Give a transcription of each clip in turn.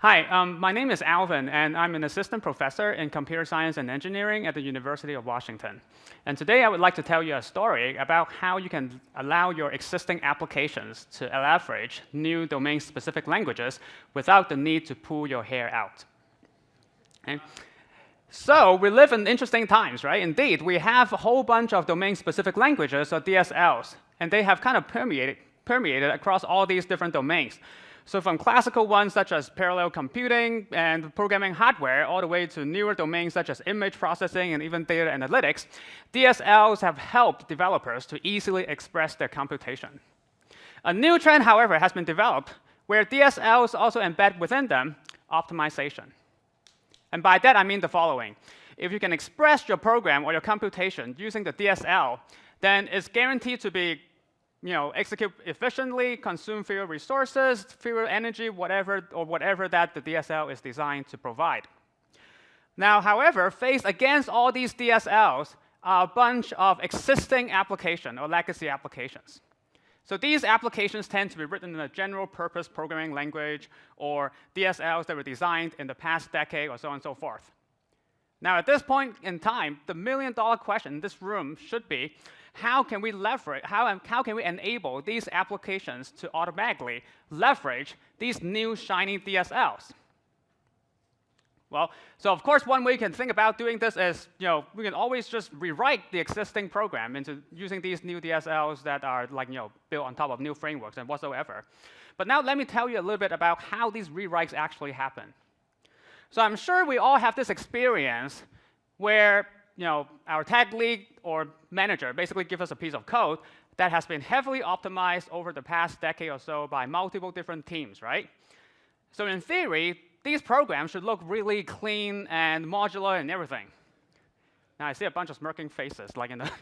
Hi, my name is Alvin, and I'm an assistant professor in computer science and engineering at the University of Washington. And today I would like to tell you a story about how you can allow your existing applications to leverage new domain-specific languages without the need to pull your hair out. Okay? So we live in interesting times, right? Indeed, we have a whole bunch of domain-specific languages, or DSLs, and they have kind of permeated across all these different domains. So from classical ones such as parallel computing and programming hardware, all the way to newer domains such as image processing and even data analytics, DSLs have helped developers to easily express their computation. A new trend, however, has been developed where DSLs also embed within them optimization. And by that, I mean the following. If you can express your program or your computation using the DSL, then it's guaranteed to be execute efficiently, consume fewer resources, fewer energy, whatever that the DSL is designed to provide. Now, however, faced against all these DSLs are a bunch of existing applications or legacy applications. So these applications tend to be written in a general-purpose programming language or DSLs that were designed in the past decade or so on and so forth. Now, at this point in time, the million-dollar question in this room should be, how can we leverage, how can we enable these applications to automatically leverage these new shiny DSLs? Well, so of course, one way you can think about doing this is, we can always just rewrite the existing program into using these new DSLs that are built on top of new frameworks and whatsoever. But now let me tell you a little bit about how these rewrites actually happen. So I'm sure we all have this experience where our tech lead or manager basically gives us a piece of code that has been heavily optimized over the past decade or so by multiple different teams, right? So in theory, these programs should look really clean and modular and everything. Now I see a bunch of smirking faces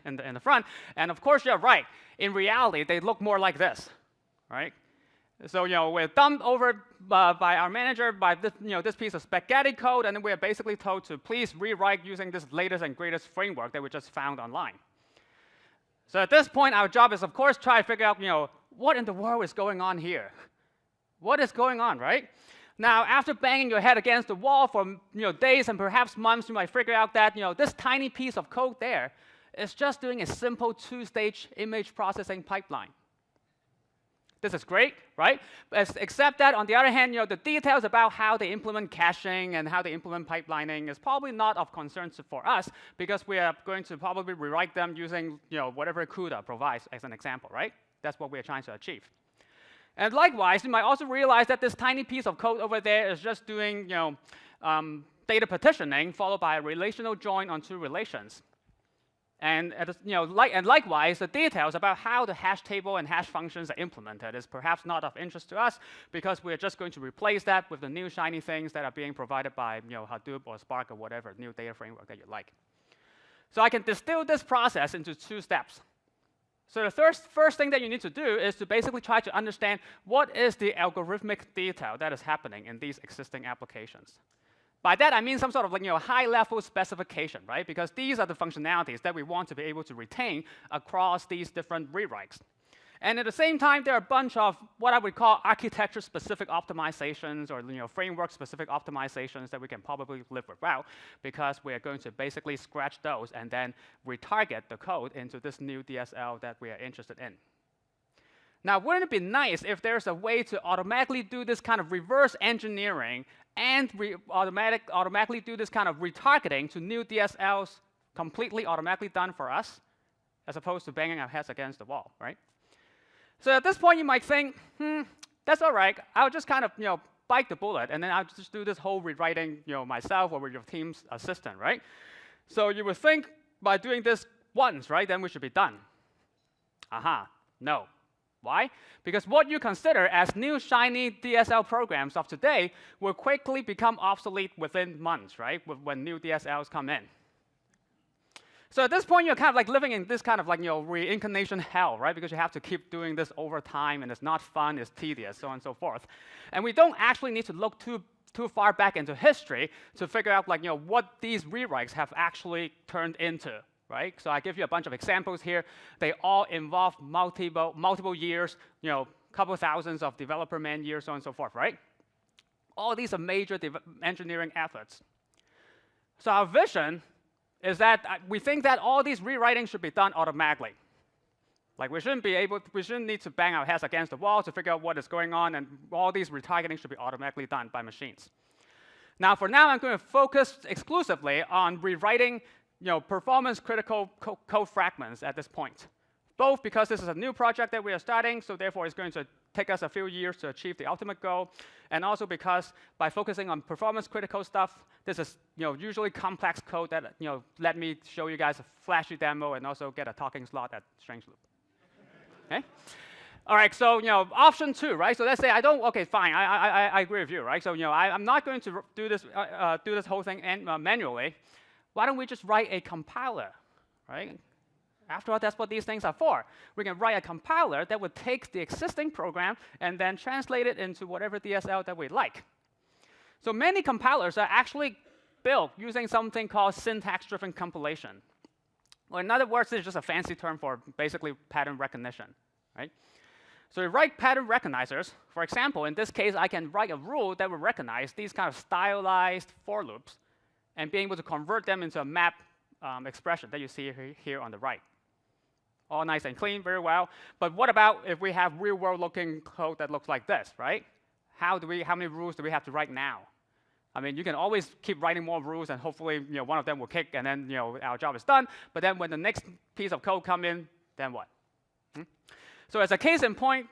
in the front, and of course you're right. In reality, they look more like this, right? So we're dumped over by our manager by this piece of spaghetti code, and then we're basically told to please rewrite using this latest and greatest framework that we just found online. So at this point, our job is, of course, try to figure out what in the world is going on here. What is going on, right? Now, after banging your head against the wall for days and perhaps months, you might figure out that this tiny piece of code there is just doing a simple two-stage image processing pipeline. This is great, right? Except that, on the other hand, the details about how they implement caching and how they implement pipelining is probably not of concern for us because we are going to probably rewrite them using whatever CUDA provides as an example, right? That's what we are trying to achieve. And likewise, you might also realize that this tiny piece of code over there is just doing data partitioning followed by a relational join on two relations. And likewise, the details about how the hash table and hash functions are implemented is perhaps not of interest to us because we're just going to replace that with the new shiny things that are being provided by Hadoop or Spark or whatever new data framework that you like. So I can distill this process into two steps. So the first thing that you need to do is to basically try to understand what is the algorithmic detail that is happening in these existing applications. By that, I mean some sort of high-level specification, right? Because these are the functionalities that we want to be able to retain across these different rewrites. And at the same time, there are a bunch of what I would call architecture-specific optimizations or framework-specific optimizations that we can probably live without because we are going to basically scratch those and then retarget the code into this new DSL that we are interested in. Now, wouldn't it be nice if there's a way to automatically do this kind of reverse engineering and automatically do this kind of retargeting to new DSLs completely automatically done for us, as opposed to banging our heads against the wall, right? So at this point, you might think, that's all right. I'll just kind of bite the bullet, and then I'll just do this whole rewriting myself or with your team's assistant, right? So you would think by doing this once, right, then we should be done. No. Why? Because what you consider as new shiny DSL programs of today will quickly become obsolete within months, right, when new DSLs come in. So at this point, you're kind of living in this kind of reincarnation hell, right? Because you have to keep doing this over time, and it's not fun, it's tedious, so on and so forth. And we don't actually need to look too far back into history to figure out what these rewrites have actually turned into, right? So I give you a bunch of examples here. They all involve multiple years, couple thousands of developer man years, so on and so forth, right? All these are major engineering efforts. So our vision is that we think that all these rewriting should be done automatically. Like we shouldn't need to bang our heads against the wall to figure out what is going on, and all these retargeting should be automatically done by machines. Now, for now, I'm going to focus exclusively on rewriting, performance-critical code fragments at this point. Both because this is a new project that we are starting, so therefore it's going to take us a few years to achieve the ultimate goal, and also because by focusing on performance-critical stuff, this is usually complex code that let me show you guys a flashy demo and also get a talking slot at Strangeloop. Okay. All right, so option 2, right? So let's say I don't. Okay, fine. I agree with you, right? So I'm not going to do this whole thing manually. Why don't we just write a compiler, right? After all, that's what these things are for. We can write a compiler that would take the existing program and then translate it into whatever DSL that we like. So many compilers are actually built using something called syntax-driven compilation. Or in other words, it's just a fancy term for basically pattern recognition, right? So we write pattern recognizers. For example, in this case, I can write a rule that will recognize these kind of stylized for loops and be able to convert them into a map expression that you see here on the right. All nice and clean, very well. But what about if we have real-world looking code that looks like this, right? How many rules do we have to write now? I mean, you can always keep writing more rules, and hopefully, one of them will kick, and then our job is done. But then when the next piece of code comes in, then what? So as a case in point,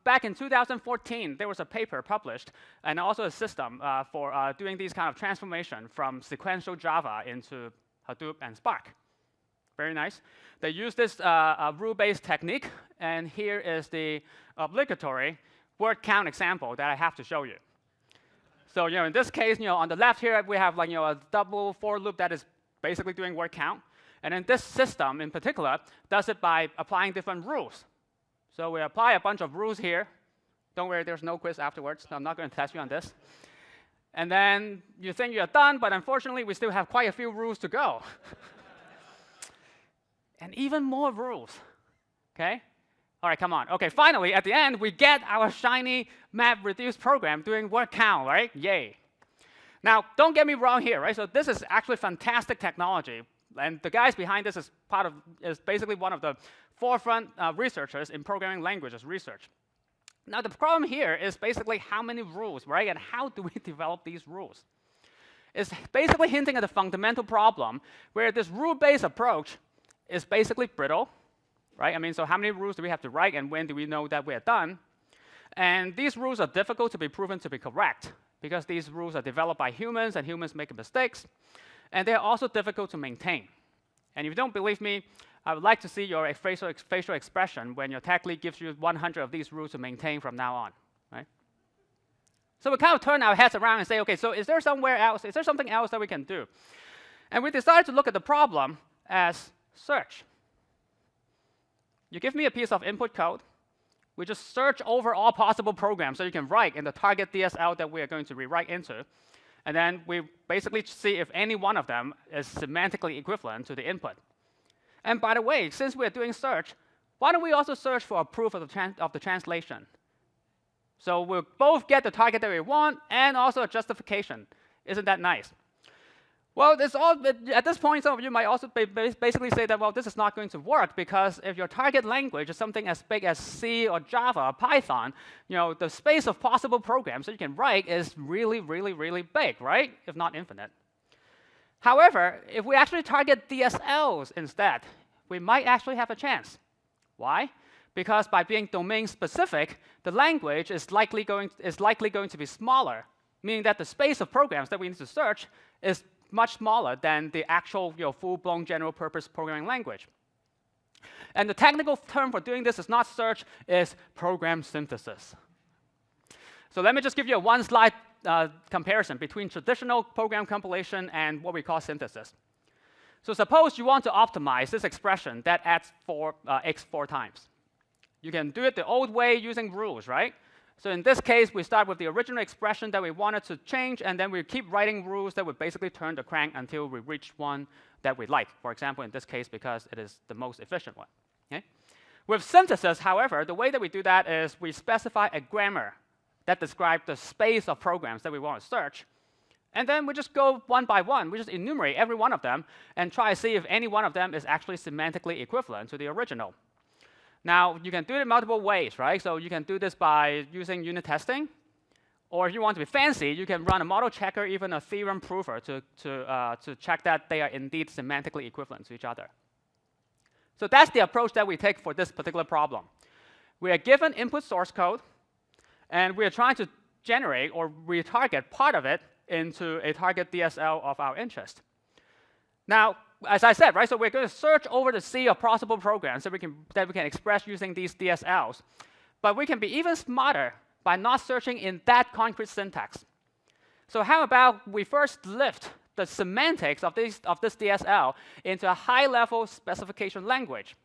back in 2014, there was a paper published, and also a system for doing these kind of transformation from sequential Java into Hadoop and Spark. Very nice. They use this rule-based technique, and here is the obligatory word count example that I have to show you. So in this case, on the left here, we have a double for loop that is basically doing word count. And then this system, in particular, does it by applying different rules. So we apply a bunch of rules here. Don't worry, there's no quiz afterwards. So I'm not going to test you on this. And then you think you're done, but unfortunately, we still have quite a few rules to go. And even more rules, OK? All right, come on. OK, finally, at the end, we get our shiny map-reduced program doing word count, right? Yay. Now, don't get me wrong here, right? So this is actually fantastic technology. And the guys behind this is basically one of the forefront researchers in programming languages research. Now, the problem here is basically how many rules, right? And how do we develop these rules? It's basically hinting at the fundamental problem where this rule-based approach is basically brittle, right? I mean, so how many rules do we have to write, and when do we know that we are done? And these rules are difficult to be proven to be correct because these rules are developed by humans, and humans make mistakes. And they're also difficult to maintain. And if you don't believe me, I would like to see your facial expression when your tech lead gives you 100 of these rules to maintain from now on, right? So we kind of turn our heads around and say, OK, so is there somewhere else? Is there something else that we can do? And we decided to look at the problem as search. You give me a piece of input code. We just search over all possible programs so you can write in the target DSL that we are going to rewrite into. And then we basically see if any one of them is semantically equivalent to the input. And by the way, since we're doing search, why don't we also search for a proof of the translation? So we'll both get the target that we want and also a justification. Isn't that nice? Well, at this point, some of you might also basically say that, well, this is not going to work because if your target language is something as big as C or Java or Python, the space of possible programs that you can write is really, really, really big, right? If not infinite. However, if we actually target DSLs instead, we might actually have a chance. Why? Because by being domain-specific, the language is likely going to be smaller, meaning that the space of programs that we need to search is much smaller than the actual full-blown general-purpose programming language. And the technical term for doing this is not search, it's program synthesis. So let me just give you a one-slide comparison between traditional program compilation and what we call synthesis. So suppose you want to optimize this expression that adds x 4 times. You can do it the old way using rules, right? So in this case, we start with the original expression that we wanted to change, and then we keep writing rules that would basically turn the crank until we reach one that we like. For example, in this case, because it is the most efficient one. Okay? With synthesis, however, the way that we do that is we specify a grammar that describe the space of programs that we want to search. And then we just go one by one. We just enumerate every one of them and try to see if any one of them is actually semantically equivalent to the original. Now, you can do it in multiple ways, right? So you can do this by using unit testing. Or if you want to be fancy, you can run a model checker, even a theorem prover, to check that they are indeed semantically equivalent to each other. So that's the approach that we take for this particular problem. We are given input source code, and we are trying to generate or retarget part of it into a target DSL of our interest. Now, as I said, right, so we're going to search over the sea of possible programs that we can express using these DSLs. But we can be even smarter by not searching in that concrete syntax. So how about we first lift the semantics of this DSL into a high-level specification language?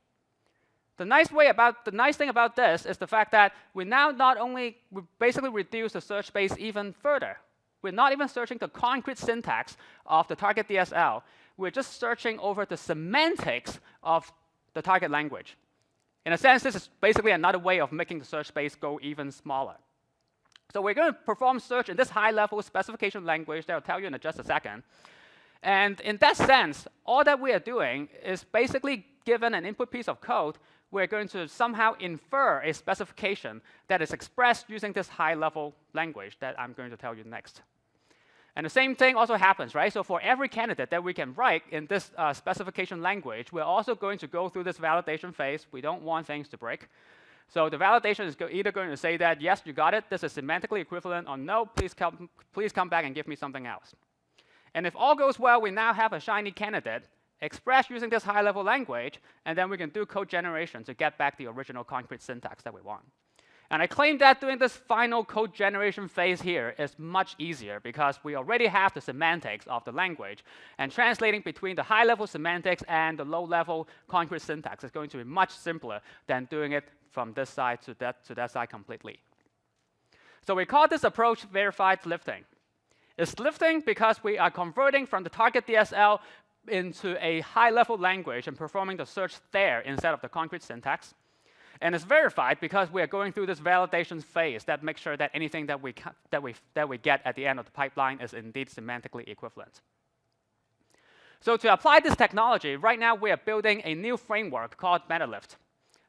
The nice thing about this is the fact that we now we basically reduce the search space even further. We're not even searching the concrete syntax of the target DSL. We're just searching over the semantics of the target language. In a sense, this is basically another way of making the search space go even smaller. So we're going to perform search in this high-level specification language that I'll tell you in just a second. And in that sense, all that we are doing is basically given an input piece of code, we're going to somehow infer a specification that is expressed using this high-level language that I'm going to tell you next. And the same thing also happens, right? So for every candidate that we can write in this specification language, we're also going to go through this validation phase. We don't want things to break. So the validation is either going to say that, yes, you got it, this is semantically equivalent, or no, please come back and give me something else. And if all goes well, we now have a shiny candidate expressed using this high-level language, and then we can do code generation to get back the original concrete syntax that we want. And I claim that doing this final code generation phase here is much easier because we already have the semantics of the language, and translating between the high-level semantics and the low-level concrete syntax is going to be much simpler than doing it from this side to that side completely. So we call this approach verified lifting. It's lifting because we are converting from the target DSL into a high-level language and performing the search there instead of the concrete syntax. And it's verified because we are going through this validation phase that makes sure that anything that we get at the end of the pipeline is indeed semantically equivalent. So to apply this technology, right now we are building a new framework called Metalift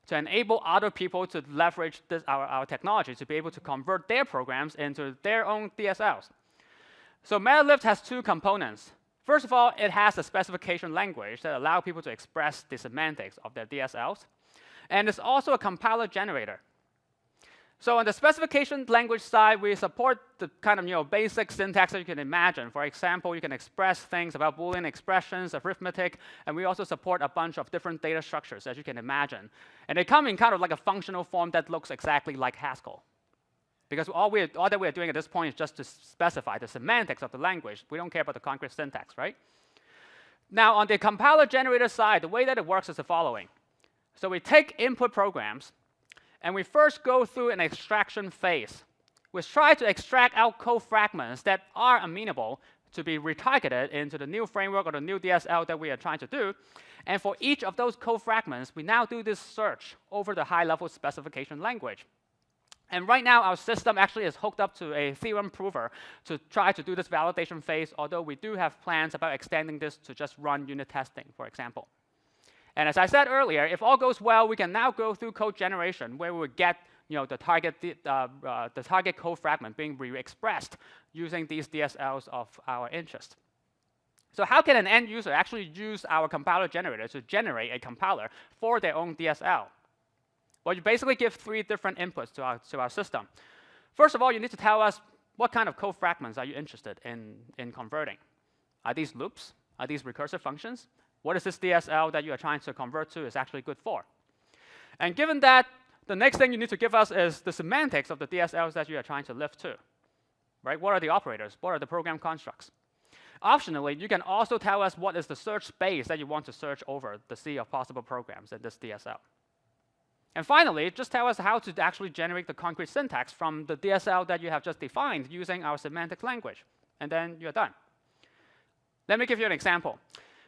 to enable other people to leverage our technology to be able to convert their programs into their own DSLs. So Metalift has two components. First of all, it has a specification language that allows people to express the semantics of their DSLs. And it's also a compiler generator. So on the specification language side, we support the kind of basic syntax that you can imagine. For example, you can express things about Boolean expressions, arithmetic, and we also support a bunch of different data structures, as you can imagine. And they come in kind of like a functional form that looks exactly like Haskell. Because all that we are doing at this point is just to specify the semantics of the language. We don't care about the concrete syntax, right? Now, on the compiler generator side, the way that it works is the following. So we take input programs, and we first go through an extraction phase. We try to extract out code fragments that are amenable to be retargeted into the new framework or the new DSL that we are trying to do. And for each of those code fragments, we now do this search over the high-level specification language. And right now, our system actually is hooked up to a theorem prover to try to do this validation phase, although we do have plans about extending this to just run unit testing, for example. And as I said earlier, if all goes well, we can now go through code generation, where we would get the target code fragment being re-expressed using these DSLs of our interest. So how can an end user actually use our compiler generator to generate a compiler for their own DSL? Well, you basically give three different inputs to our system. First of all, you need to tell us what kind of code fragments are you interested in converting. Are these loops? Are these recursive functions? What is this DSL that you are trying to convert to is actually good for? And given that, the next thing you need to give us is the semantics of the DSLs that you are trying to lift to. Right? What are the operators? What are the program constructs? Optionally, you can also tell us what is the search space that you want to search over the sea of possible programs in this DSL. And finally, just tell us how to actually generate the concrete syntax from the DSL that you have just defined using our semantic language. And then you're done. Let me give you an example.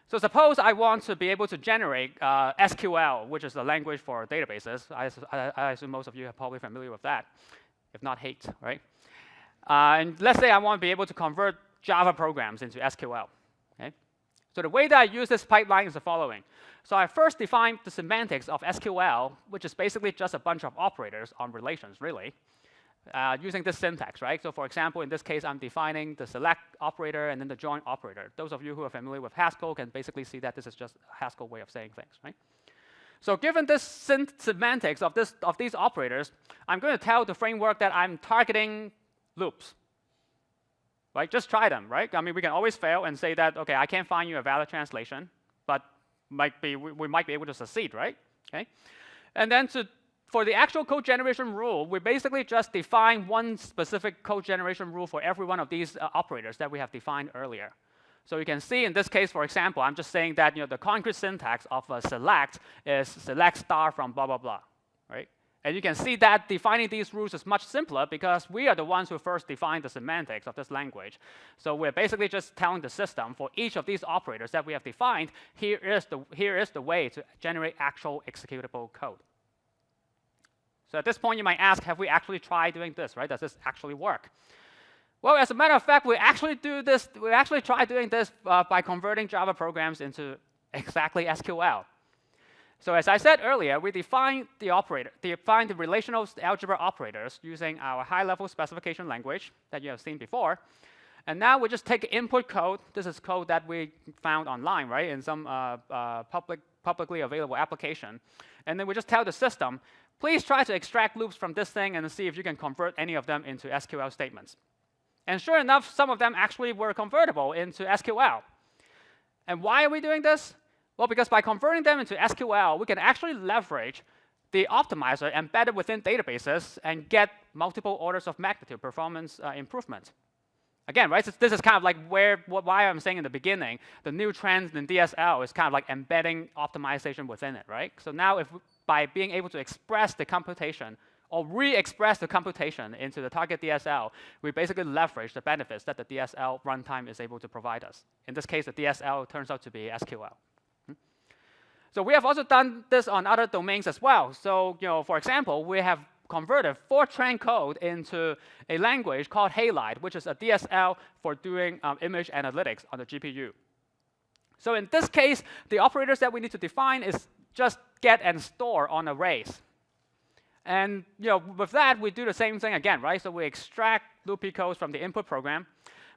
So suppose I want to be able to generate SQL, which is the language for databases. I assume most of you are probably familiar with that. if not hate, right? And let's say I want to be able to convert Java programs into SQL. Okay? So the way that I use this pipeline is the following. So I first define the semantics of SQL, which is basically just a bunch of operators on relations, really, using this syntax, right? So for example, in this case, I'm defining the select operator and then the join operator. Those of you who are familiar with Haskell can basically see that this is just a Haskell way of saying things, right? So given this semantics of these operators, I'm going to tell the framework that I'm targeting loops. Right? Just try them, right? I mean, we can always fail and say that, OK, I can't find you a valid translation, but we might be able to succeed, right? Okay? And then for the actual code generation rule, we basically just define one specific code generation rule for every one of these operators that we have defined earlier. So you can see in this case, for example, I'm just saying that the concrete syntax of a select is select star from blah, blah, blah, right? And you can see that defining these rules is much simpler because we are the ones who first defined the semantics of this language. So we're basically just telling the system for each of these operators that we have defined, here is the way to generate actual executable code. So at this point, you might ask, have we actually tried doing this, right? Does this actually work? Well, as a matter of fact, we actually try doing this by converting Java programs into exactly SQL. So as I said earlier, we define the relational algebra operators using our high-level specification language that you have seen before. And now we just take input code. This is code that we found online, right, in some publicly available application. And then we just tell the system, please try to extract loops from this thing and see if you can convert any of them into SQL statements. And sure enough, some of them actually were convertible into SQL. And why are we doing this? Well, because by converting them into SQL, we can actually leverage the optimizer embedded within databases and get multiple orders of magnitude performance improvement. Again, right, so this is kind of like why I'm saying in the beginning, the new trend in DSL is kind of like embedding optimization within it, right? So now by being able to express the computation or re-express the computation into the target DSL, we basically leverage the benefits that the DSL runtime is able to provide us. In this case, the DSL turns out to be SQL. So we have also done this on other domains as well. So for example, we have converted Fortran code into a language called Halide, which is a DSL for doing image analytics on the GPU. So in this case, the operators that we need to define is just get and store on arrays. And with that, we do the same thing again, right? So we extract loopy codes from the input program.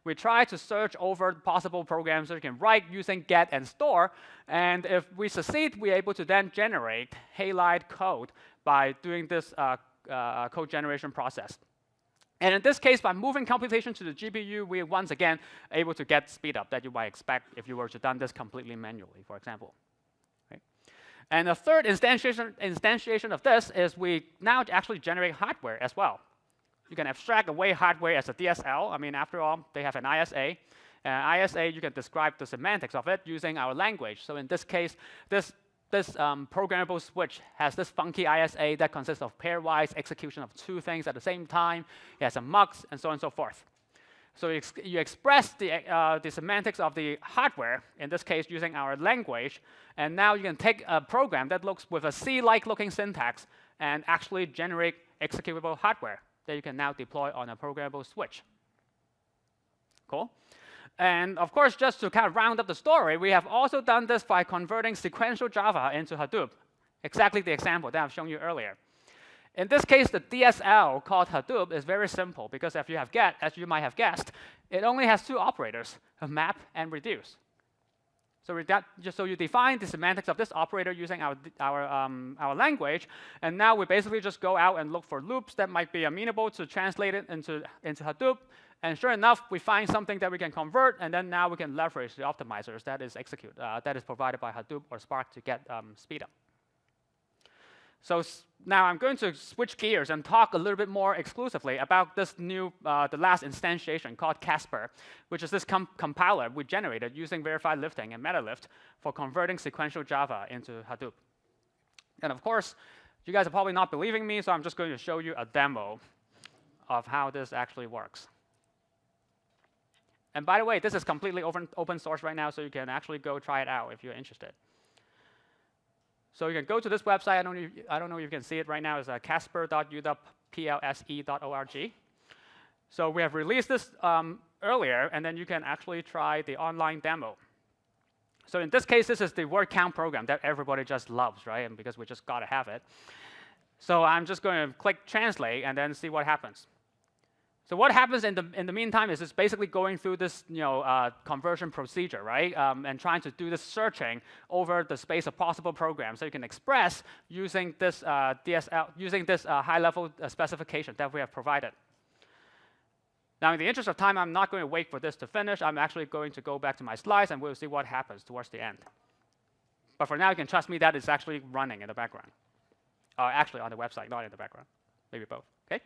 We try to search over possible programs that we can write using get and store. And if we succeed, we're able to then generate Halide code by doing this code generation process. And in this case, by moving computation to the GPU, we're once again able to get speedup that you might expect if you were to done this completely manually, for example. Okay? And the third instantiation of this is we now actually generate hardware as well. You can abstract away hardware as a DSL. I mean, after all, they have an ISA. ISA, you can describe the semantics of it using our language. So in this case, this programmable switch has this funky ISA that consists of pairwise execution of two things at the same time. It has a mux, and so on and so forth. So you express the semantics of the hardware, in this case using our language, and now you can take a program that looks with a C-like looking syntax and actually generate executable hardware that you can now deploy on a programmable switch. Cool? And of course, just to kind of round up the story, we have also done this by converting sequential Java into Hadoop, exactly the example that I've shown you earlier. In this case, the DSL called Hadoop is very simple because as you might have guessed, it only has two operators, map and reduce. So you define the semantics of this operator using our language, and now we basically just go out and look for loops that might be amenable to translate it into Hadoop. And sure enough, we find something that we can convert, and then now we can leverage the optimizers that is provided by Hadoop or Spark to get speed up. So now I'm going to switch gears and talk a little bit more exclusively about this new, the last instantiation called Casper, which is this compiler we generated using verified lifting and Metalift for converting sequential Java into Hadoop. And of course, you guys are probably not believing me, so I'm just going to show you a demo of how this actually works. And by the way, this is completely open source right now, so you can actually go try it out if you're interested. So you can go to this website. I don't know if you can see it right now. It's casper.udaplse.org. So we have released this earlier, and then you can actually try the online demo. So in this case, this is the word count program that everybody just loves, right? And because we just got to have it. So I'm just going to click translate and then see what happens. So what happens in the meantime is it's basically going through this conversion procedure, right? And trying to do this searching over the space of possible programs so you can express using this DSL, using this high-level specification that we have provided. Now, in the interest of time, I'm not going to wait for this to finish. I'm actually going to go back to my slides, and we'll see what happens towards the end. But for now, you can trust me that it's actually running in the background. Actually, on the website, not in the background. Maybe both. Okay?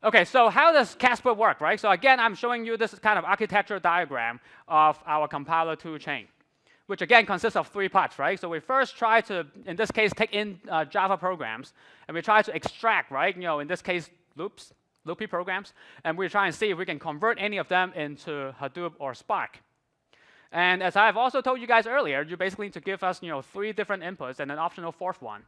OK, so how does Casper work, right? So again, I'm showing you this kind of architecture diagram of our compiler tool chain, which again consists of 3 parts, right? So we first try to, in this case, take in Java programs, and we try to extract, right? In this case, loopy programs, and we try and see if we can convert any of them into Hadoop or Spark. And as I've also told you guys earlier, you basically need to give us 3 different inputs and an optional 4th one.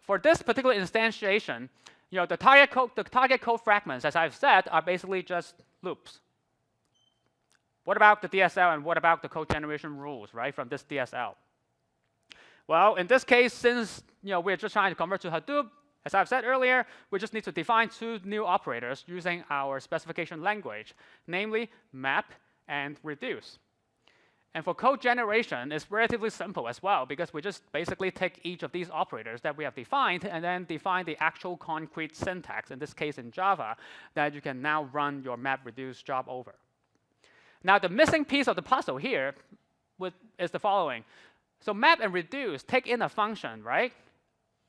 For this particular instantiation, the target code fragments, as I've said, are basically just loops. What about the DSL and what about the code generation rules, right, from this DSL? Well, in this case, since we're just trying to convert to Hadoop, as I've said earlier, we just need to define 2 new operators using our specification language, namely map and reduce. And for code generation, it's relatively simple as well, because we just basically take each of these operators that we have defined and then define the actual concrete syntax, in this case in Java, that you can now run your map reduce job over. Now, the missing piece of the puzzle here is the following. So map and reduce take in a function, right?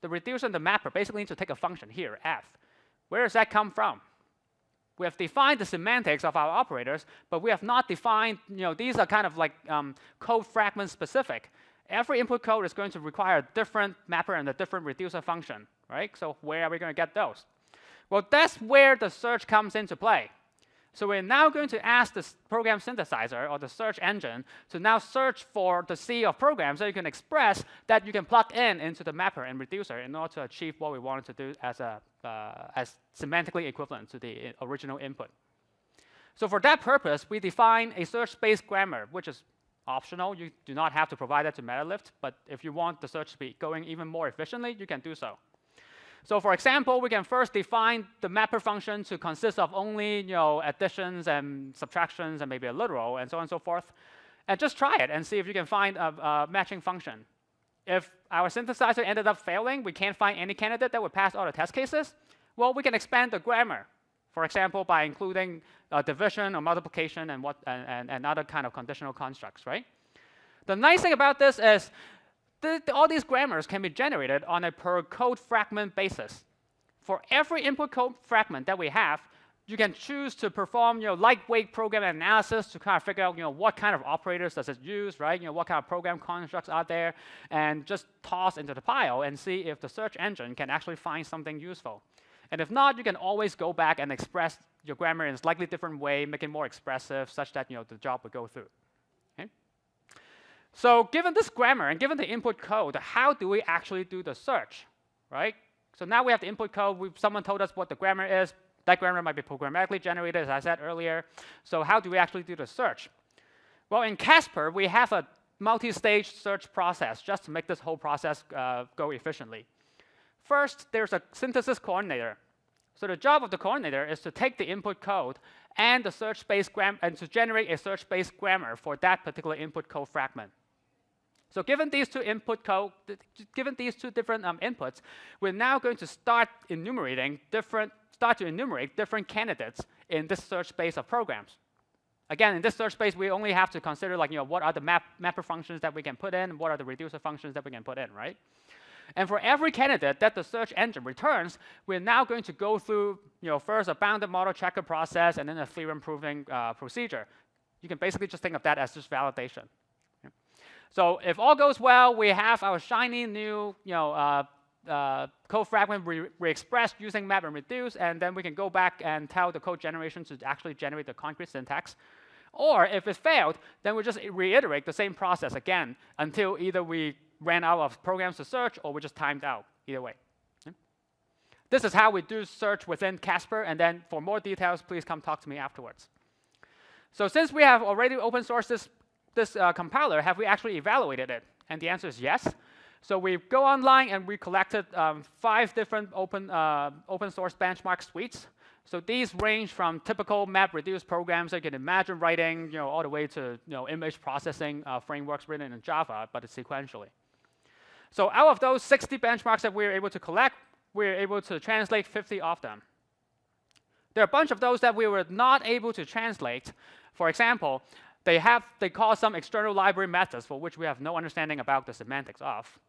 The reducer and the mapper basically need to take a function here, f. Where does that come from? We have defined the semantics of our operators, but we have not defined, these are kind of like code fragment specific. Every input code is going to require a different mapper and a different reducer function, right? So where are we going to get those? Well, that's where the search comes into play. So we're now going to ask the program synthesizer or the search engine to now search for the sea of programs that you can express that you can plug into the mapper and reducer in order to achieve what we wanted to do as semantically equivalent to the original input. So for that purpose, we define a search space grammar, which is optional. You do not have to provide that to Metalift, but if you want the search to be going even more efficiently, you can do so. So for example, we can first define the mapper function to consist of only additions and subtractions and maybe a literal and so on and so forth. And just try it and see if you can find a matching function. If our synthesizer ended up failing, we can't find any candidate that would pass all the test cases, well, we can expand the grammar. For example, by including division or multiplication and other kind of conditional constructs, right? The nice thing about this is all these grammars can be generated on a per code fragment basis. For every input code fragment that we have, you can choose to perform lightweight program analysis to kind of figure out what kind of operators does it use, right? What kind of program constructs are there, and just toss into the pile and see if the search engine can actually find something useful. And if not, you can always go back and express your grammar in a slightly different way, make it more expressive, such that the job would go through. So given this grammar and given the input code, how do we actually do the search, right? So now we have the input code. Someone told us what the grammar is. That grammar might be programmatically generated, as I said earlier. So how do we actually do the search? Well, in Casper, we have a multi-stage search process just to make this whole process go efficiently. First, there's a synthesis coordinator. So the job of the coordinator is to take the input code and the search space grammar and to generate a search space grammar for that particular input code fragment. So given these two different inputs, we're now going to start to enumerate different candidates in this search space of programs. Again, in this search space, we only have to consider what are the mapper functions that we can put in, what are the reducer functions that we can put in, right? And for every candidate that the search engine returns, we're now going to go through first a bounded model checker process and then a theorem proving procedure. You can basically just think of that as just validation. So if all goes well, we have our shiny new code fragment re-expressed using map and reduce, and then we can go back and tell the code generation to actually generate the concrete syntax. Or if it failed, then we just reiterate the same process again until either we ran out of programs to search, or we just timed out, either way. Okay? This is how we do search within Casper, and then for more details, please come talk to me afterwards. So since we have already open sourced this compiler, have we actually evaluated it? And the answer is yes. So we go online and we collected 5 different open source benchmark suites. So these range from typical map-reduced programs that you can imagine writing, all the way to image processing frameworks written in Java, but it's sequentially. So out of those 60 benchmarks that we were able to collect, we were able to translate 50 of them. There are a bunch of those that we were not able to translate. For example, they call some external library methods for which we have no understanding about the semantics of.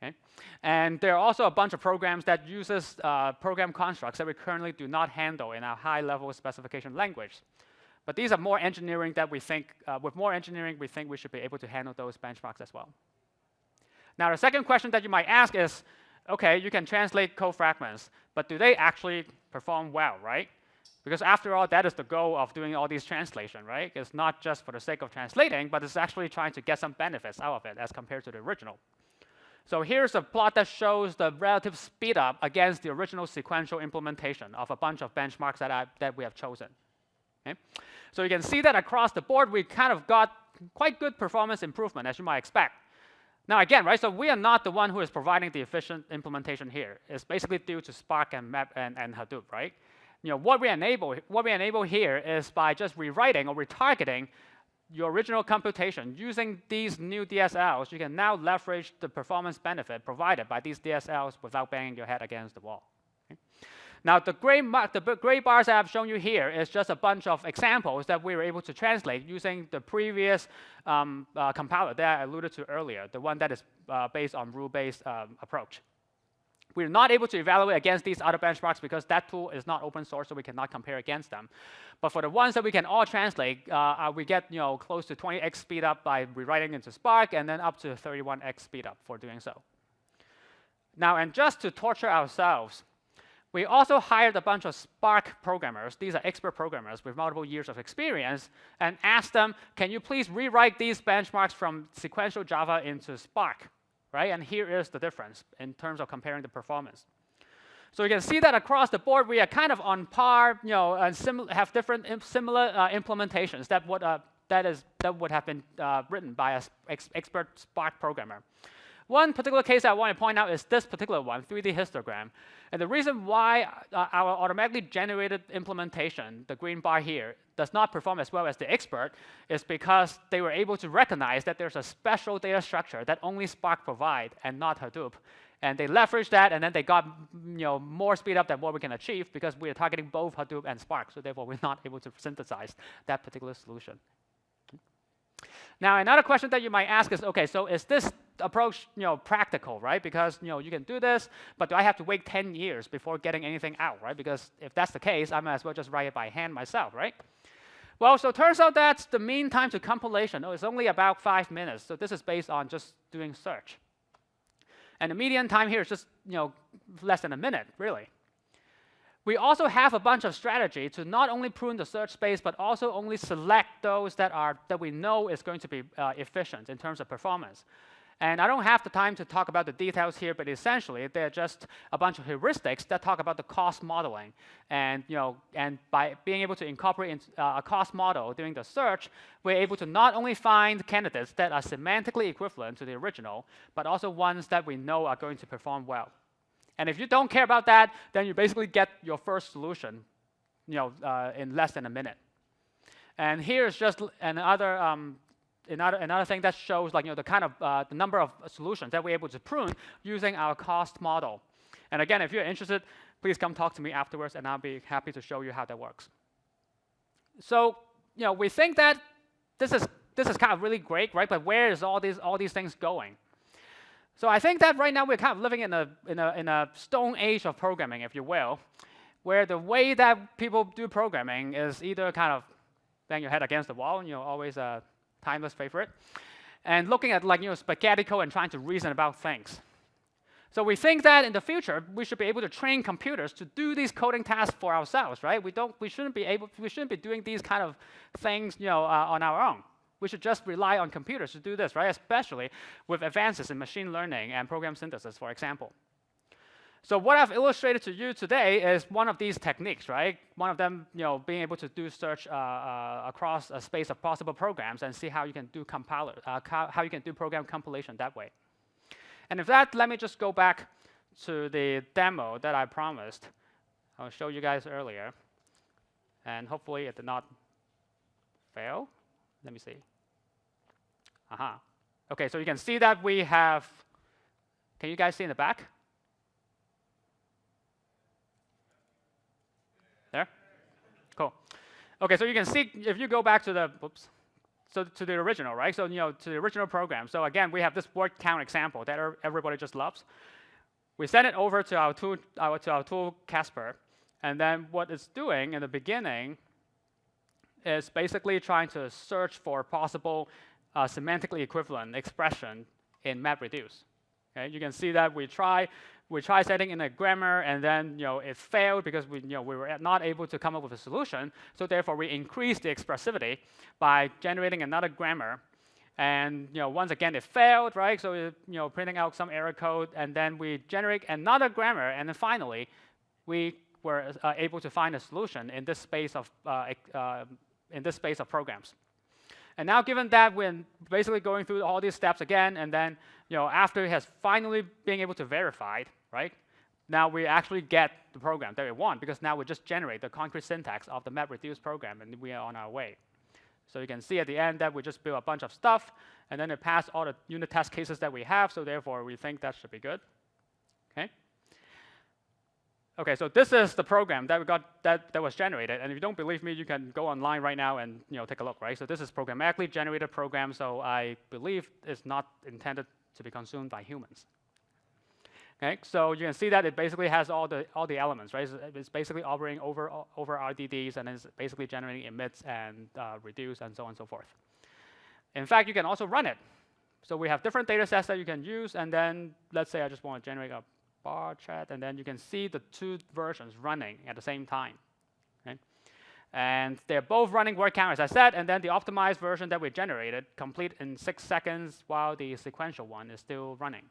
Okay? And there are also a bunch of programs that uses program constructs that we currently do not handle in our high-level specification language. But these are more engineering that we think, with more engineering, we think we should be able to handle those benchmarks as well. Now, the second question that you might ask is, OK, you can translate code fragments, but do they actually perform well, right? Because after all, that is the goal of doing all these translation, right? It's not just for the sake of translating, but it's actually trying to get some benefits out of it as compared to the original. So here's a plot that shows the relative speed up against the original sequential implementation of a bunch of benchmarks that we have chosen. Okay? So you can see that across the board, we kind of got quite good performance improvement, as you might expect. Now again, right, so we are not the one who is providing the efficient implementation here. It's basically due to Spark and Hadoop, right? What we enable here is by just rewriting or retargeting your original computation using these new DSLs. You can now leverage the performance benefit provided by these DSLs without banging your head against the wall. Okay? Now, the gray bars that I've shown you here is just a bunch of examples that we were able to translate using the previous compiler that I alluded to earlier, the one that is based on rule-based approach. We're not able to evaluate against these other benchmarks because that tool is not open source, so we cannot compare against them. But for the ones that we can all translate, we get close to 20x speed up by rewriting into Spark, and then up to 31x speed up for doing so. Now, and just to torture ourselves, we also hired a bunch of Spark programmers. These are expert programmers with multiple years of experience, and asked them, can you please rewrite these benchmarks from sequential Java into Spark? Right? And here is the difference in terms of comparing the performance. So you can see that across the board, we are kind of on par, and have different similar implementations that would have been written by an expert Spark programmer. One particular case I want to point out is this particular one, 3D histogram. And the reason why our automatically generated implementation, the green bar here, does not perform as well as the expert is because they were able to recognize that there's a special data structure that only Spark provide and not Hadoop. And they leveraged that, and then they got more speed up than what we can achieve because we are targeting both Hadoop and Spark. So therefore, we're not able to synthesize that particular solution. Now, another question that you might ask is, OK, so is this approach practical, right? Because you can do this, but do I have to wait 10 years before getting anything out, right? Because if that's the case, I might as well just write it by hand myself, right? Well, so it turns out that the mean time to compilation is only about 5 minutes. So this is based on just doing search. And the median time here is just less than a minute, really. We also have a bunch of strategy to not only prune the search space, but also only select those that we know is going to be efficient in terms of performance. And I don't have the time to talk about the details here, but essentially, they're just a bunch of heuristics that talk about the cost modeling. And, and by being able to incorporate a cost model during the search, we're able to not only find candidates that are semantically equivalent to the original, but also ones that we know are going to perform well. And if you don't care about that, then you basically get your first solution in less than a minute. And here's just another thing that shows the kind of the number of solutions that we're able to prune using our cost model. And again, if you're interested, please come talk to me afterwards, and I'll be happy to show you how that works. So we think that this is kind of really great, right? But where is all these things going? So I think that right now we're kind of living in a stone age of programming, if you will, where the way that people do programming is either kind of bang your head against the wall, always a timeless favorite, and looking at spaghetti code and trying to reason about things. So we think that in the future we should be able to train computers to do these coding tasks for ourselves, right? We shouldn't be doing these kind of things on our own. We should just rely on computers to do this, right? Especially with advances in machine learning and program synthesis, for example. So what I've illustrated to you today is one of these techniques, right? One of them, being able to do search across a space of possible programs and see how you can do how you can do program compilation that way. And with that, let me just go back to the demo that I promised. I'll show you guys earlier, and hopefully it did not fail. Let me see. Aha. Okay, so you can see that we have. Can you guys see in the back? There? Cool. Okay, so you can see if you go back to the to the original, right? So to the original program. So again, we have this word count example that everybody just loves. We send it over to our tool Casper, and then what it's doing in the beginning is basically trying to search for possible semantically equivalent expression in MapReduce. Okay, you can see that we try setting in a grammar, and then it failed because we were not able to come up with a solution. So therefore, we increased the expressivity by generating another grammar. And once again, it failed, right? So printing out some error code, and then we generate another grammar, and then finally, we were able to find a solution in this space of programs. And now, given that we're basically going through all these steps again, and then after it has finally been able to verify, right? Now we actually get the program that we want, because now we just generate the concrete syntax of the MapReduce program, and we are on our way. So you can see at the end that we just built a bunch of stuff, and then it passed all the unit test cases that we have. So therefore, we think that should be good. Okay. Okay, so this is the program that we got that was generated. And if you don't believe me, you can go online right now and take a look, right? So this is programmatically generated program. So I believe it's not intended to be consumed by humans. Okay, so you can see that it basically has all the elements, right? It's basically operating over RDDs, and it's basically generating emits and reduce and so on and so forth. In fact, you can also run it. So we have different data sets that you can use, and then let's say I just want to generate a bar chart, and then you can see the two versions running at the same time. Okay? And they're both running word count, as I said, and then the optimized version that we generated complete in 6 seconds, while the sequential one is still running.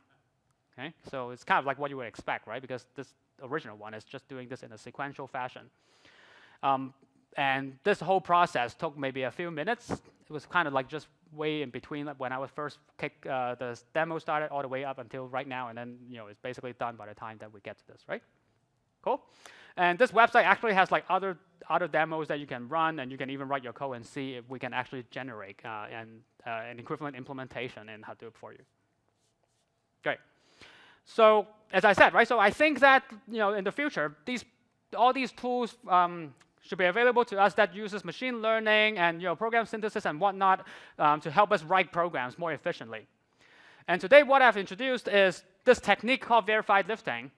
Okay? So it's kind of like what you would expect, right? Because this original one is just doing this in a sequential fashion. And this whole process took maybe a few minutes. It was kind of like just way in between when I was first the demo started all the way up until right now, and then it's basically done by the time that we get to this, right? Cool. And this website actually has like other demos that you can run, and you can even write your code and see if we can actually generate an equivalent implementation in Hadoop for you. Great. So as I said, right? So I think that in the future, all these tools should be available to us that uses machine learning and program synthesis and whatnot to help us write programs more efficiently. And today, what I've introduced is this technique called verified lifting,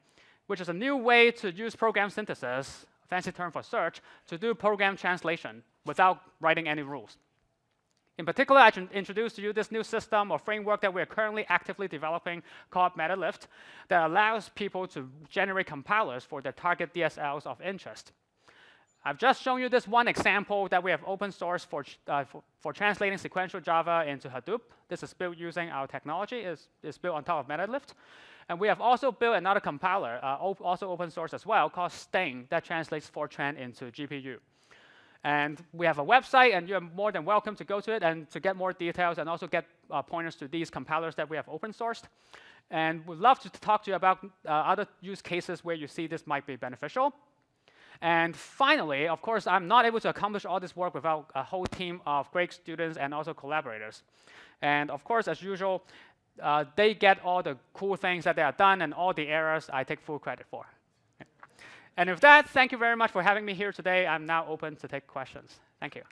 which is a new way to use program synthesis, a fancy term for search, to do program translation without writing any rules. In particular, I introduced to you this new system or framework that we are currently actively developing called Metalift that allows people to generate compilers for their target DSLs of interest. I've just shown you this one example that we have open source for translating sequential Java into Hadoop. This is built using our technology. It's built on top of Metalift. And we have also built another compiler, also open source as well, called Sting, that translates Fortran into GPU. And we have a website, and you're more than welcome to go to it and to get more details and also get pointers to these compilers that we have open sourced. And we'd love to talk to you about other use cases where you see this might be beneficial. And finally, of course, I'm not able to accomplish all this work without a whole team of great students and also collaborators. And of course, as usual, they get all the cool things that they have done, and all the errors I take full credit for. And with that, thank you very much for having me here today. I'm now open to take questions. Thank you.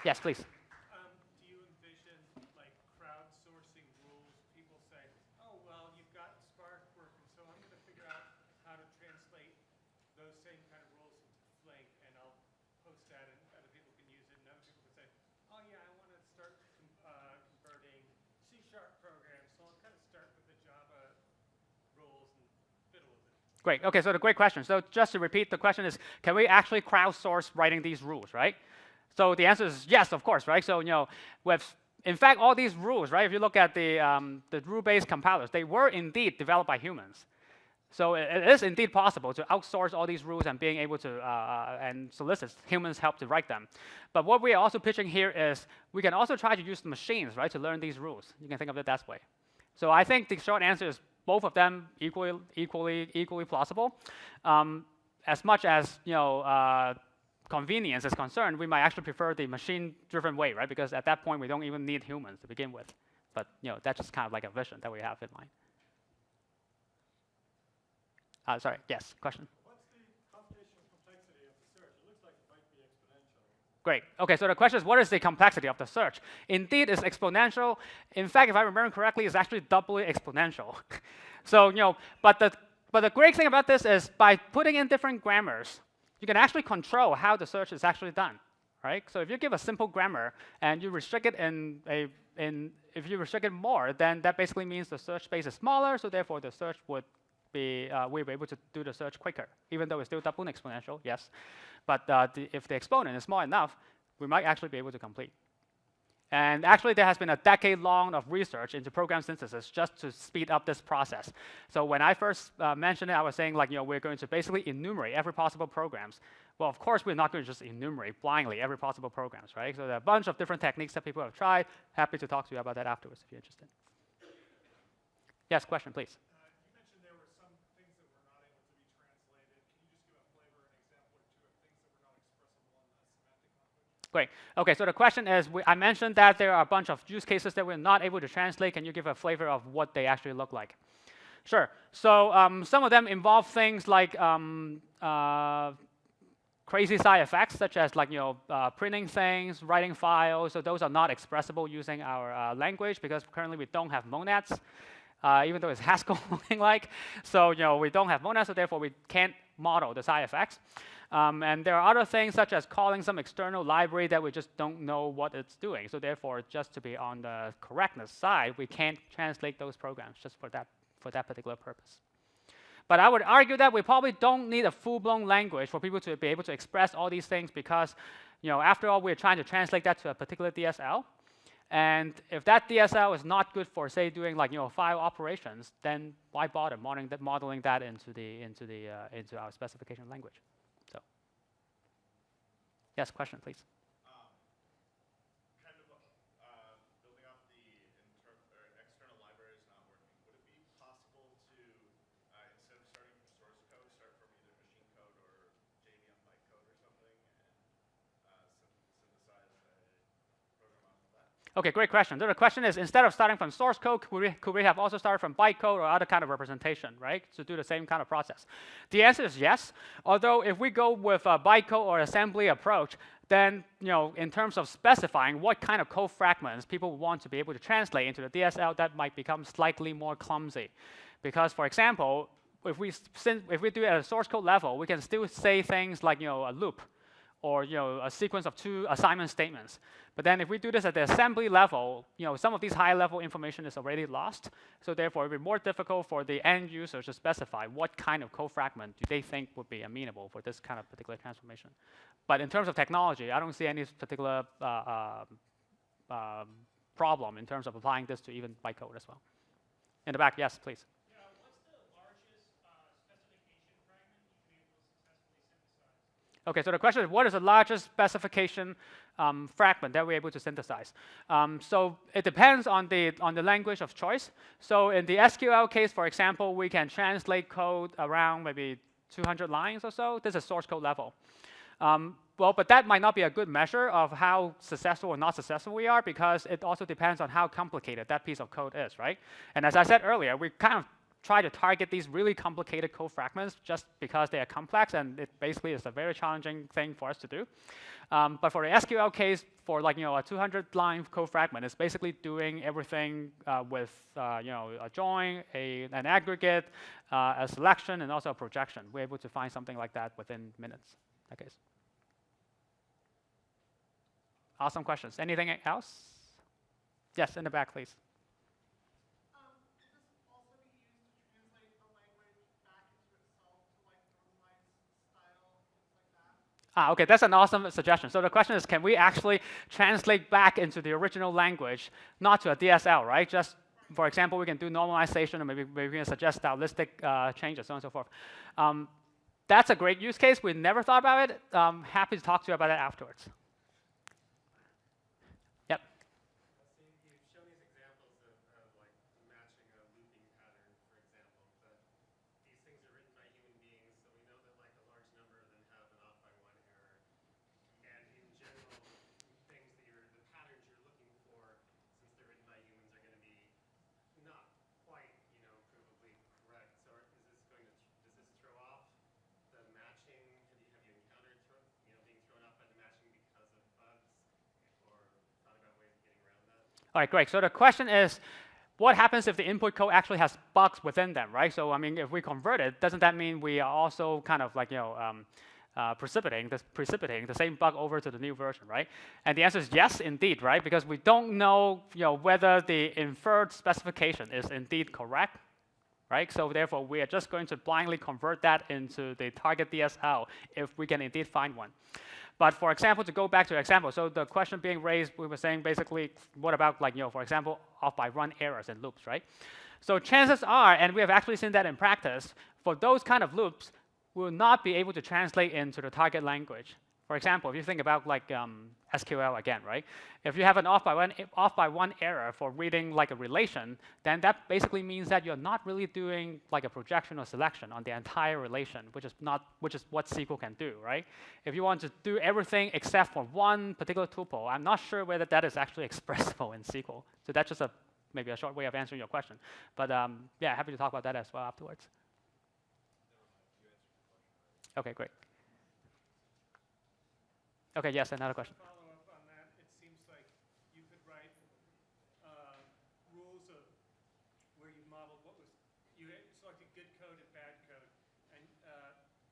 Yes, please. Do you envision like crowdsourcing rules? People say, "Oh, well, you've got Spark working, so I'm going to figure out how to translate those same kind of rules into Flink, and I'll post that, and other people can use it." And other people can say, "Oh, yeah, I want to start converting C# programs, so I'll kind of start with the Java rules and fiddle with it." Great. OK, so the great question. So just to repeat, the question is, can we actually crowdsource writing these rules, right? So the answer is yes, of course, right? So with in fact, all these rules, right? If you look at the rule-based compilers, they were indeed developed by humans. So it is indeed possible to outsource all these rules and being able to and solicit humans' help to write them. But what we are also pitching here is we can also try to use the machines, right, to learn these rules. You can think of it that way. So I think the short answer is both of them equally plausible. As much as convenience is concerned, we might actually prefer the machine-driven way, right? Because at that point, we don't even need humans to begin with. But that's just kind of like a vision that we have in mind. Sorry, yes, question? What's the computational complexity of the search? It looks like it might be exponential. Great. OK, so the question is, what is the complexity of the search? Indeed, it's exponential. In fact, if I remember correctly, it's actually doubly exponential. So, but the great thing about this is by putting in different grammars, you can actually control how the search is actually done, right? So if you give a simple grammar and you restrict it if you restrict it more, then that basically means the search space is smaller, so therefore the search would be, we'll be able to do the search quicker, even though it's still double exponential, yes. But if the exponent is small enough, we might actually be able to complete. And actually, there has been a decade-long of research into program synthesis just to speed up this process. So when I first mentioned it, I was saying, like, we're going to basically enumerate every possible programs. Well, of course, we're not going to just enumerate blindly every possible programs, right? So there are a bunch of different techniques that people have tried. Happy to talk to you about that afterwards if you're interested. Yes, question, please. You mentioned there were some things that were not able to be translated. Can you just give a flavor, an example or two of things that were not expressible in the semantic language? Great. OK, so the question is, I mentioned that there are a bunch of use cases that we're not able to translate. Can you give a flavor of what they actually look like? Sure. So some of them involve things like crazy side effects, such as like printing things, writing files. So those are not expressible using our language because currently we don't have monads, even though it's Haskell-like. So we don't have monads, so therefore we can't model the side effects. And there are other things such as calling some external library that we just don't know what it's doing. So therefore, just to be on the correctness side, we can't translate those programs just for that particular purpose. But I would argue that we probably don't need a full-blown language for people to be able to express all these things because, after all, we're trying to translate that to a particular DSL. And if that DSL is not good for, say, doing like file operations, then why bother modeling that into our specification language? So, yes, question, please. Kind of building off the external libraries not working, would it be possible to, instead of starting from source code, start from either machine code or JVM bytecode or something, and synthesize a program off of that? OK, great question. So the question is, instead of starting from source code, could we have also started from bytecode or other kind of representation, right, to do the same kind of process? The answer is yes. Although if we go with a bytecode or assembly approach, then in terms of specifying what kind of code fragments people want to be able to translate into the DSL, that might become slightly more clumsy. Because, for example, if we do it at a source code level, we can still say things like a loop, or a sequence of 2 assignment statements. But then if we do this at the assembly level, some of these high-level information is already lost. So therefore, it would be more difficult for the end user to specify what kind of code fragment do they think would be amenable for this kind of particular transformation. But in terms of technology, I don't see any particular problem in terms of applying this to even bytecode as well. In the back, yes, please. OK, so the question is, what is the largest specification fragment that we're able to synthesize? So it depends on the language of choice. So in the SQL case, for example, we can translate code around maybe 200 lines or so. This is source code level. Well, but that might not be a good measure of how successful or not successful we are because it also depends on how complicated that piece of code is, right? And as I said earlier, we kind of try to target these really complicated code fragments just because they are complex, and it basically is a very challenging thing for us to do. But for the SQL case, for like a 200-line code fragment, it's basically doing everything with a join, an aggregate, a selection, and also a projection. We're able to find something like that within minutes. In that case. Awesome questions. Anything else? Yes, in the back, please. Could this also be used to translate the language back into itself Okay, that's an awesome suggestion. So the question is, can we actually translate back into the original language, not to a DSL, right? Just, for example, we can do normalization, or maybe we can suggest stylistic changes, so on and so forth. That's a great use case. We never thought about it. Happy to talk to you about it afterwards. Yep. So you've shown these examples of like matching a looping pattern, for example, but these things are written by human beings, so we know that like a large number of them have an off by one error. And in general, things that the patterns you're looking for, since they're written by humans, are going to be not quite, provably correct. So does this throw off the matching? Have you encountered being thrown off by the matching because of bugs, or thought about ways of getting around that? All right, great. So the question is, what happens if the input code actually has bugs within them, right? So I mean, if we convert it, doesn't that mean we are also kind of like precipitating the same bug over to the new version, right? And the answer is yes, indeed, right? Because we don't know, whether the inferred specification is indeed correct, right? So therefore, we are just going to blindly convert that into the target DSL if we can indeed find one. But for example, to go back to example, so the question being raised, we were saying basically, what about like, for example, off by one errors and loops, right? So chances are, and we have actually seen that in practice, for those kind of loops, we will not be able to translate into the target language. For example, if you think about like SQL again, right? If you have an off by one error for reading like a relation, then that basically means that you're not really doing like a projection or selection on the entire relation, which is what SQL can do, right? If you want to do everything except for one particular tuple, I'm not sure whether that is actually expressible in SQL. So that's just maybe a short way of answering your question. But yeah, happy to talk about that as well afterwards. Okay, great. Okay, yes, another question. Follow up on that, it seems like you could write rules of where you modeled you selected good code and bad code, and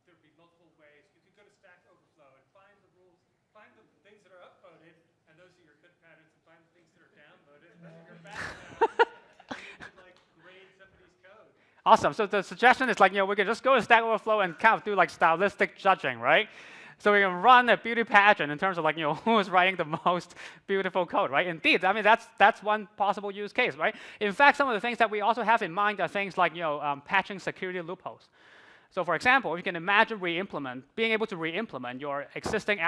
there'd be multiple ways. You could go to Stack Overflow and find the rules, find the things that are upvoted, and those are your good patterns, and find the things that are downvoted, and those are your bad patterns. And you could like grade somebody's code. Awesome. So the suggestion is like, we can just go to Stack Overflow and kind of do like stylistic judging, right? So we can run a beauty pageant in terms of like, who is writing the most beautiful code, right? Indeed, I mean, that's one possible use case, right? In fact, some of the things that we also have in mind are things like, patching security loopholes. So for example, you can imagine being able to re-implement your existing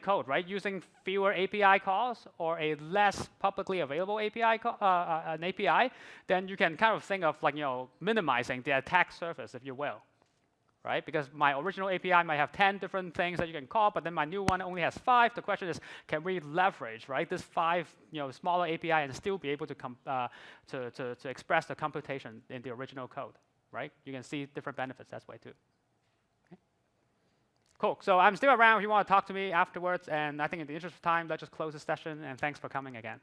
code, right? Using fewer API calls or a less publicly available an API, then you can kind of think of like, minimizing the attack surface, if you will. Right? Because my original API might have 10 different things that you can call, but then my new one only has 5. The question is, can we leverage, right, this 5 smaller API and still be able to express the computation in the original code, right? You can see different benefits that way too. Okay. Cool. So I'm still around if you want to talk to me afterwards, and I think in the interest of time, let's just close the session, and thanks for coming again.